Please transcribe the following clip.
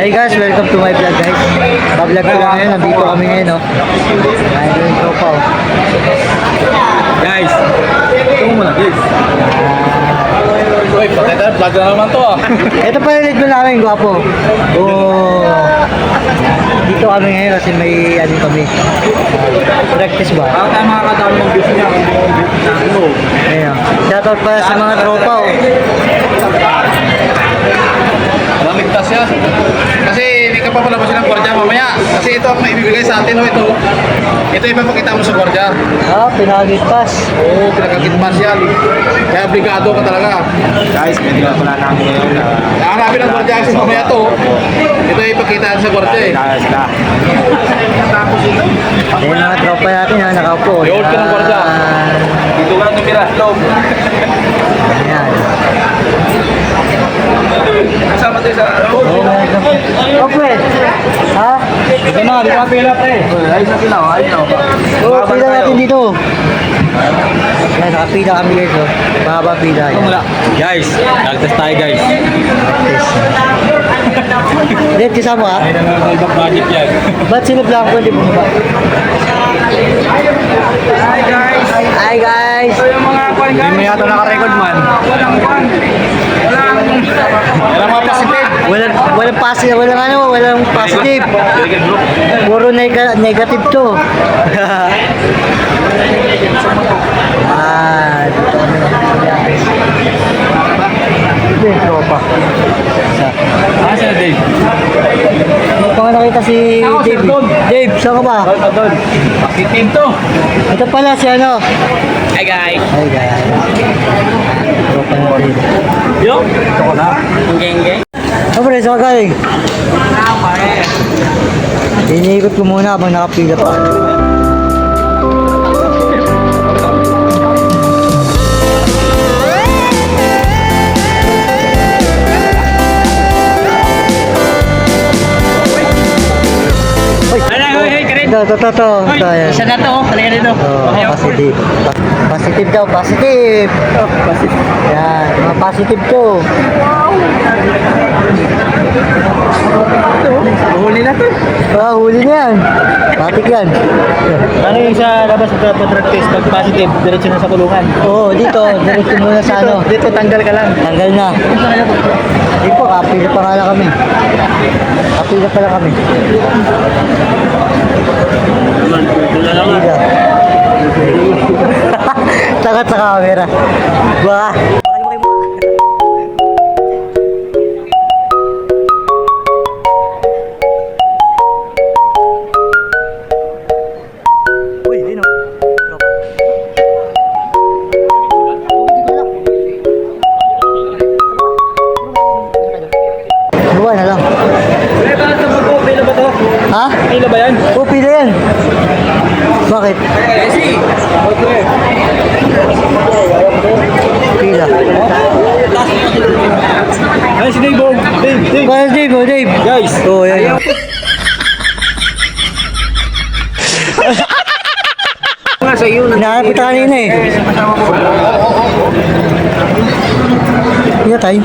Hey guys, welcome to my vlog guys. Pa-vlog ko lang ngayon, nandito kami ngayon no. Ayun yung tropa oh. Guys, ito mo muna guys. Uy, patay tayo, vlog na naman to ah. Ito pa yung lead namin, gwapo. Oh. Dito kami ngayon kasi may ano kami. Practice ba? Bakit tayo makakadami ng views niya? Ayun. Shoutout pa sa mga tropa oh. Maligtas yan. Kasi hindi ka pa palabasin ng gwardiya mamaya. Kasi ito ang maibibigay sa atin. Ito ipapakita mo sa gwardiya. Ah, pinagitpas. Oo, pinagkakitmas yan. Kaya obligado ka talaga. Guys, pwede na pala namin ngayon na Hanapin ng gwardiya kasi mamaya to. Ito ipakita sa gwardiya eh. kaya sila. Ayun mga tropa natin ha, nakaupo. I-hold ka ng gwardiya. Dito ka lang tumira. Loob. Ayan. Kasama tayo sa Okay. Ha? Ito na, di ba pila pre? Ayos na pila, ayos na. Oo, pila natin dito. Yan, nakapila kami guys. Oh. Mahaba pila. Ito muna. Guys, nag-test tayo guys. Dito kasama ha? Ay naman ang ibang budget yan. Ba't sino blanco hindi bumaba? Hi guys! Hi guys! Ito yung mga kwan guys. Hindi mo yata naka-record man. Walang kwan. Walang mga positive. Walang positive, walang positive. Puro negative to. Ah, dito kami. Ito yung tropa. Ah, siya Dave. Ano pa nga nakita si Ako, si Dave? Don. Dave, saan ka ba? Doon. Positive to. Ito pala si ano? Hi guys. Hi guys. Tropa natin. Yo. Ito ko na. Geng. Ano ba rin, saan ka galing? Iniikot ko muna habang nakapila pa. Ito. Isa na to. Talaga dito. Oh, positive. Positive daw, positive. Yan, mga positive to. Huli na to. Ah, huli na yan. Matik yan. Ano yung sa labas sa drug test? Pag positive, diretso na sa kulungan. Oo, dito, diretso muna sa ano. Dito tanggal ka lang. Tanggal na. Hindi po, kapila pa nga lang kami. Kapila pa lang kami. Kapila. Takot sa camera. Ba? Uy, dino. Buwan na lang. Pila ba to? Ha? Pila ba yan? Oo, pila yan. Bakit? Pila. Ay, si Dave. Dave. Well, Dave, oh, Dave. Guys. Oo, yan. Nga sa iyo. Hinahanap kita kanina eh. Hindi tayo.